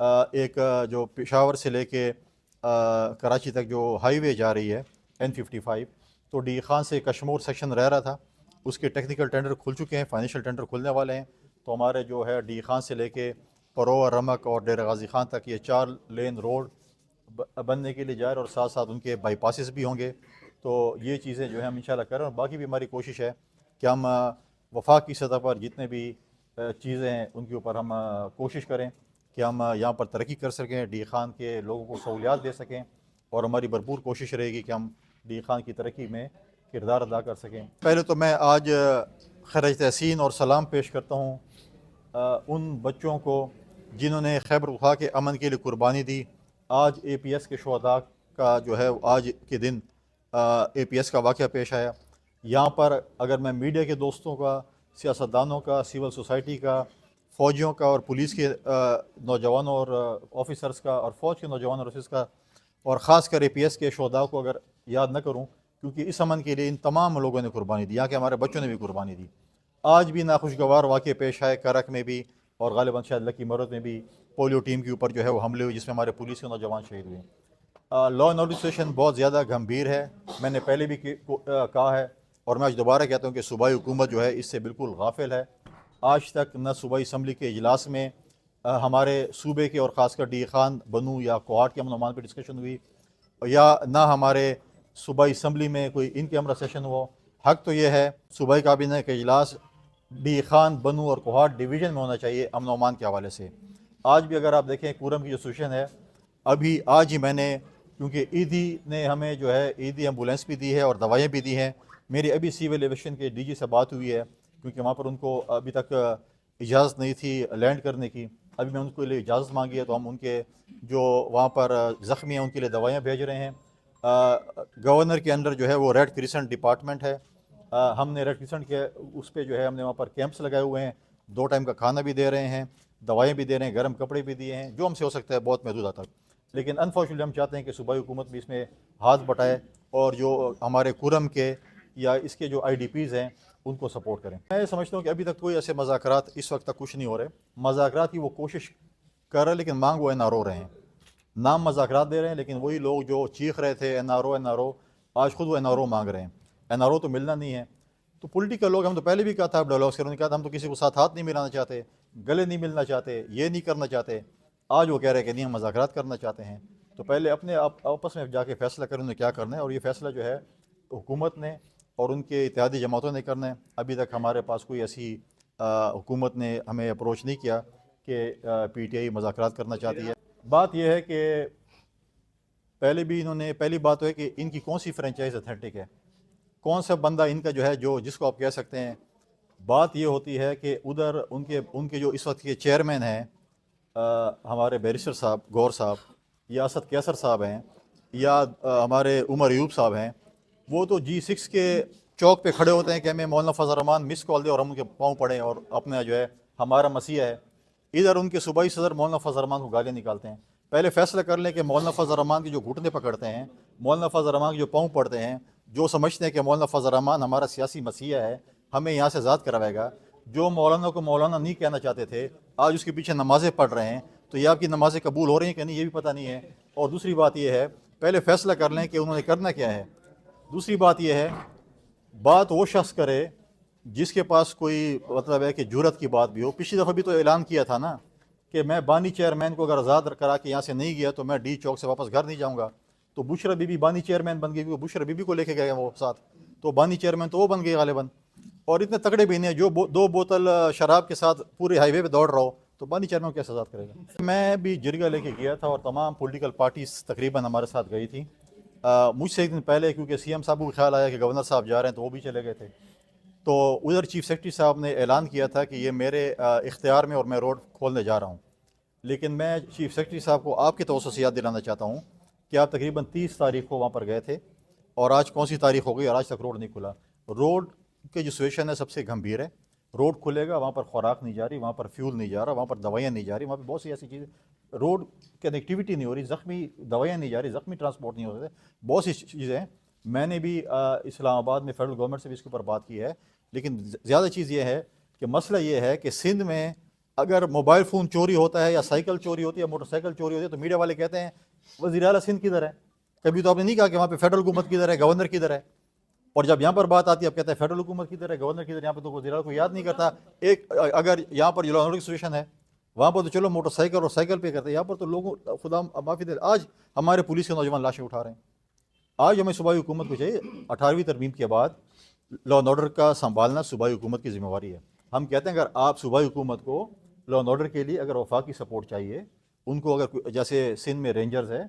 ایک جو پشاور سے لے کے کراچی تک جو ہائی وے جا رہی ہے N55، تو ڈی خان سے کشمور سیکشن رہ رہا تھا، اس کے ٹیکنیکل ٹینڈر کھل چکے ہیں، فائنینشیل ٹینڈر کھلنے والے ہیں۔ تو ہمارے جو ہے ڈی خان سے لے کے پرو، رمک اور ڈیرہ غازی خان تک یہ 4 لین روڈ بننے کے لیے جا رہے ہیں، اور ساتھ ساتھ ان کے بائی پاسز بھی ہوں گے۔ تو یہ چیزیں جو ہے ہم انشاءاللہ کر رہے ہیں، اور باقی بھی ہماری کوشش ہے کہ ہم وفاق کی سطح پر جتنے بھی چیزیں ہیں ان کے اوپر ہم کوشش کریں کہ ہم یہاں پر ترقی کر سکیں، ڈی خان کے لوگوں کو سہولیات دے سکیں، اور ہماری بھرپور کوشش رہے گی کہ ہم ڈی خان کی ترقی میں کردار ادا کر سکیں۔ پہلے تو میں آج خراج تحسین اور سلام پیش کرتا ہوں ان بچوں کو جنہوں نے خیبر پختونخوا کے امن کے لیے قربانی دی۔ آج اے پی ایس کے شہداء کا جو ہے آج کے دن اے پی ایس کا واقعہ پیش آیا۔ یہاں پر اگر میں میڈیا کے دوستوں کا، سیاستدانوں کا، سول سوسائٹی کا، فوجیوں کا اور پولیس کے نوجوانوں اور آفیسرز کا، اور فوج کے نوجوانوں اور آفیسرز کا، اور خاص کر اے پی ایس کے شہداء کو اگر یاد نہ کروں، کیونکہ اس امن کے لیے ان تمام لوگوں نے قربانی دی، یہاں کے ہمارے بچوں نے بھی قربانی دی۔ آج بھی ناخوشگوار واقعے پیش آئے کرک میں بھی، اور غالباً شاید لکی مرد میں بھی پولیو ٹیم کے اوپر جو ہے وہ حملے ہوئے، جس میں ہمارے پولیس کے نوجوان شہید ہوئے۔ لا اینڈ آرڈر سچویشن بہت زیادہ گھمبیر ہے، میں نے پہلے بھی کہا ہے، اور میں آج دوبارہ کہتا ہوں کہ صوبائی حکومت جو ہے اس سے بالکل غافل ہے۔ آج تک نہ صوبائی اسمبلی کے اجلاس میں ہمارے صوبے کے اور خاص کر ڈی خان، بنو یا کوہاٹ کے امن و امان پہ ڈسکشن ہوئی، یا نہ ہمارے صوبائی اسمبلی میں کوئی ان کیمرہ سیشن ہو۔ حق تو یہ ہے صوبائی کابینہ کا اجلاس ڈی خان، بنو اور کوہاٹ ڈویژن میں ہونا چاہیے امن و امان کے حوالے سے۔ آج بھی اگر آپ دیکھیں کورم کی جو سچویشن ہے، ابھی آج ہی میں نے، کیونکہ عیدی نے ہمیں جو ہے عیدی ایمبولینس بھی دی ہے اور دوائیں بھی دی ہیں، میری ابھی سول ایویشن کے ڈی جی سے بات ہوئی ہے، کیونکہ وہاں پر ان کو ابھی تک اجازت نہیں تھی لینڈ کرنے کی، ابھی میں ان کے لیے اجازت مانگی ہے، تو ہم ان کے جو وہاں پر زخمی ہیں ان کے لیے دوائیاں بھیج رہے ہیں۔ گورنر کے اندر جو ہے وہ ریڈ کریسنٹ ڈپارٹمنٹ ہے، ہم نے ریڈ کریسنٹ کے اس پہ جو ہے ہم نے وہاں پر کیمپس لگائے ہوئے ہیں، 2 ٹائم کا کھانا بھی دے رہے ہیں، دوائیں بھی دے رہے ہیں، گرم کپڑے بھی دیے ہیں، جو ہم سے ہو سکتا ہے بہت محدود حد تک۔ لیکن انفارچونیٹلی ہم چاہتے ہیں کہ صوبائی حکومت بھی اس میں ہاتھ بٹائے، اور جو ہمارے کورم کے یا اس کے جو آئی ڈی پیز ہیں ان کو سپورٹ کریں۔ میں سمجھتا ہوں کہ ابھی تک کوئی ایسے مذاکرات اس وقت تک کچھ نہیں ہو رہے، مذاکرات کی وہ کوشش کر رہے، لیکن مانگ وہ NRO رہے ہیں، نام مذاکرات دے رہے ہیں، لیکن وہی لوگ جو چیخ رہے تھے NRO آج خود وہ NRO مانگ رہے ہیں۔ NRO تو ملنا نہیں ہے، تو پولیٹیکل لوگ، ہم تو پہلے بھی کہا تھا، اب ڈائلاگس کرنے نے کہا تھا ہم تو کسی کو ساتھ ہاتھ نہیں ملانا چاہتے، گلے نہیں ملنا چاہتے، یہ نہیں کرنا چاہتے۔ آج وہ کہہ رہے ہیں کہ نہیں ہم مذاکرات کرنا چاہتے ہیں۔ تو پہلے اپنے آپس میں جا کے فیصلہ کریں انہیں کیا کرنا ہے، اور یہ فیصلہ جو ہے حکومت نے اور ان کے اتحادی جماعتوں نے کرنا ہے۔ ابھی تک ہمارے پاس کوئی ایسی حکومت نے ہمیں اپروچ نہیں کیا کہ پی ٹی آئی مذاکرات کرنا چاہتی ہے۔ بات یہ ہے کہ پہلی بات ہے کہ ان کی کون سی فرنچائز اتھینٹک ہے، کون سا بندہ ان کا جو ہے جس کو آپ کہہ سکتے ہیں۔ بات یہ ہوتی ہے کہ ادھر ان کے جو اس وقت کے چیئرمین ہیں ہمارے بیرسٹر صاحب گور صاحب، یا اسد کیسر صاحب ہیں، یا ہمارے عمر ایوب صاحب ہیں، وہ تو G6 کے چوک پہ کھڑے ہوتے ہیں کہ ہمیں مولانا فضل الرحمان مس کال دے اور ہم ان کے پاؤں پڑیں اور اپنا جو ہے ہمارا مسیح ہے۔ ادھر ان کے صوبائی صدر مولانا فضل الرحمان کو گالیاں نکالتے ہیں۔ پہلے فیصلہ کر لیں کہ مولانا فضل الرحمان کے جو گھٹنے پکڑتے ہیں، مولانا فضل الرحمان کے جو پاؤں پڑتے ہیں، جو سمجھتے ہیں کہ مولانا فضل الرحمان ہمارا سیاسی مسیح ہے، ہمیں یہاں سے آزاد کروائے گا، جو مولانا کو مولانا نہیں کہنا چاہتے تھے آج اس کے پیچھے نمازیں پڑھ رہے ہیں، تو یہ آپ کی نمازیں قبول ہو رہی ہیں کہ نہیں یہ بھی پتہ نہیں ہے۔ اور دوسری بات یہ ہے، پہلے فیصلہ کر لیں کہ انہوں نے کرنا کیا ہے۔ دوسری بات یہ ہے، بات وہ شخص کرے جس کے پاس کوئی مطلب ہے کہ جرت کی بات بھی ہو۔ پچھلی دفعہ بھی تو اعلان کیا تھا نا کہ میں بانی چیئرمین کو اگر آزاد کرا کے یہاں سے نہیں گیا تو میں ڈی چوک سے واپس گھر نہیں جاؤں گا۔ تو بشرا بی بی بانی چیئرمین بن گئی، بشرا بی بی کو لے کے گئے وہ ساتھ، تو بانی چیئرمین تو وہ بن گئی غالباً۔ اور اتنے تگڑے بھی نہیں، جو 2 بوتل شراب کے ساتھ پورے ہائی وے پہ دوڑ رہا ہو تو بانی چیئرمین کو کیسے آزاد کرے گا۔ میں بھی جرگہ لے کے گیا تھا اور تمام پولیٹیکل پارٹیز تقریباً ہمارے ساتھ گئی تھی۔ مجھ سے ایک دن پہلے کیونکہ سی ایم صاحب کو خیال آیا کہ گورنر صاحب جا رہے ہیں تو وہ بھی چلے گئے تھے، تو ادھر چیف سیکرٹری صاحب نے اعلان کیا تھا کہ یہ میرے اختیار میں اور میں روڈ کھولنے جا رہا ہوں۔ لیکن میں چیف سیکرٹری صاحب کو آپ کے توسط سے یاد دلانا چاہتا ہوں کہ آپ تقریباً 30 تاریخ کو وہاں پر گئے تھے، اور آج کون سی تاریخ ہو گئی اور آج تک روڈ نہیں کھلا۔ روڈ کی جو سچویشن ہے سب سے گھمبیر ہے۔ روڈ کھلے گا، وہاں پر خوراک نہیں جا رہی، وہاں پر فیول نہیں جا رہا، وہاں پر دوائیاں نہیں جا رہی، وہاں پہ بہت سی ایسی چیزیں، روڈ کنیکٹیویٹی نہیں ہو رہی، زخمی دوائیاں نہیں جا رہی، زخمی ٹرانسپورٹ نہیں ہو رہے، بہت سی چیزیں ہیں۔ میں نے بھی اسلام آباد میں فیڈرل گورنمنٹ سے بھی اس کے اوپر بات کی ہے، لیکن زیادہ چیز یہ ہے کہ مسئلہ یہ ہے کہ سندھ میں اگر موبائل فون چوری ہوتا ہے یا سائیکل چوری ہوتی ہے یا موٹر سائیکل چوری ہوتی ہے تو میڈیا والے کہتے ہیں وزیر اعلیٰ سندھ کدھر ہے. کبھی تو آپ نے نہیں کہا کہ وہاں پہ فیڈرل حکومت کدھر ہے, گورنر کدھر ہے. اور جب یہاں پر بات آتی ہے اب کہتے ہیں فیڈرل حکومت کدھر ہے, گورنر کدھر ہے. یہاں پہ تو وزیر اعلیٰ کو یاد نہیں کرتا. ایک اگر یہاں پر لا اینڈ آرڈر کی سچویشن ہے وہاں پر تو چلو موٹر سائیکل اور سائیکل پہ کرتے ہیں, یہاں پر تو لوگوں خدا معافی دے. آج ہمارے پولیس کے نوجوان لاشیں اٹھا رہے ہیں. آج ہمیں صوبائی حکومت کو چاہیے, 18ویں ترمیم کے بعد لا اینڈ آرڈر کا سنبھالنا صوبائی حکومت کی ذمہ داری ہے. ہم کہتے ہیں اگر آپ صوبائی حکومت کو لا اینڈ آرڈر کے لیے اگر وفاقی سپورٹ چاہیے, ان کو اگر جیسے سندھ میں رینجرز ہے,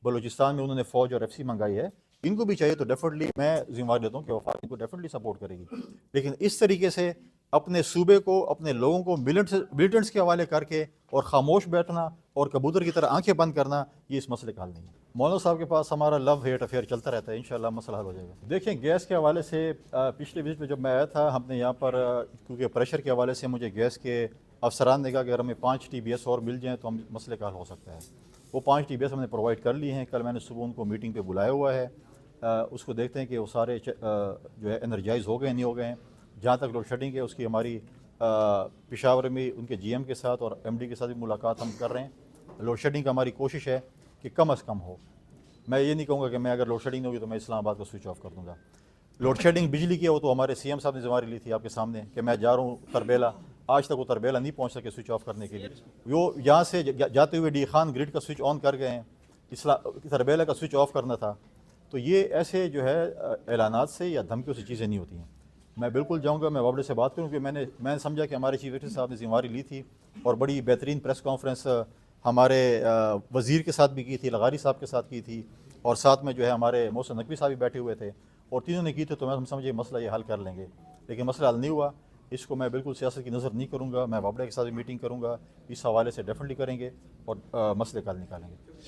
بلوچستان میں انہوں نے فوج اور ایف سی منگائی ہے, ان کو بھی چاہیے تو ڈیفینیٹلی میں ذمہ داری لیتا ہوں کہ وفاق ان کو ڈیفینیٹلی سپورٹ کرے گی. لیکن اس طریقے سے اپنے صوبے کو, اپنے لوگوں کو ملیٹنٹس کے حوالے کر کے اور خاموش بیٹھنا اور کبوتر کی طرح آنکھیں بند کرنا, یہ اس مسئلے کا حل نہیں ہے. مولانا صاحب کے پاس ہمارا لو ہیٹ افیئر چلتا رہتا ہے, انشاءاللہ مسئلہ حل ہو جائے گا. دیکھیں گیس کے حوالے سے پچھلے وزٹ میں جب میں آیا تھا, ہم نے یہاں پر کیونکہ پریشر کے حوالے سے مجھے گیس کے افسران نے کہا کہ اگر ہمیں 5 TBS اور مل جائیں تو ہم مسئلے کا حل ہو سکتا ہے. وہ 5 TBS ہم نے پرووائڈ کر لی ہیں. کل میں نے صبح ان کو میٹنگ پہ بلایا ہوا ہے, اس کو دیکھتے ہیں کہ وہ سارے جو ہے انرجائز ہو گئے نہیں ہو گئے ہیں. جہاں تک لوڈ شیڈنگ ہے اس کی ہماری پشاور میں ان کے GM کے ساتھ اور MD کے ساتھ بھی ملاقات ہم کر رہے ہیں. لوڈ شیڈنگ کا ہماری کوشش ہے کہ کم از کم ہو. میں یہ نہیں کہوں گا کہ میں اگر لوڈ شیڈنگ نہیں ہوگی تو میں اسلام آباد کو سوئچ آف کر دوں گا. لوڈ شیڈنگ بجلی کی ہے وہ تو ہمارے CM صاحب نے ذمہ داری لی تھی آپ کے سامنے کہ میں جا رہا ہوں تربیلا. آج تک وہ تربیلا نہیں پہنچ سکے سوئچ آف کرنے کے لیے. وہ یہاں سے جاتے ہوئے ڈی خان گریڈ کا سوئچ آن کر گئے ہیں, تربیلا کا سوئچ آف کرنا تھا. تو یہ ایسے جو ہے اعلانات سے یا دھمکیوں سے چیزیں نہیں ہوتی ہیں. میں بالکل جاؤں گا, میں وابڈے سے بات کروں کہ میں نے سمجھا کہ ہمارے چیف سیکرٹری صاحب نے ذمہ داری لی تھی اور بڑی بہترین پریس کانفرنس ہمارے وزیر کے ساتھ بھی کی تھی, لغاری صاحب کے ساتھ کی تھی, اور ساتھ میں جو ہے ہمارے محسن نقوی صاحب بھی بیٹھے ہوئے تھے, اور تینوں نے کی تھی. تو ہم سمجھے مسئلہ یہ حل کر لیں گے, لیکن مسئلہ حل نہیں ہوا. اس کو میں بالکل سیاست کی نظر نہیں کروں گا. میں وابڈے کے ساتھ بھی میٹنگ کروں گا, اس حوالے سے ڈیفینیٹلی کریں گے اور مسئلے کا حل نکالیں گے.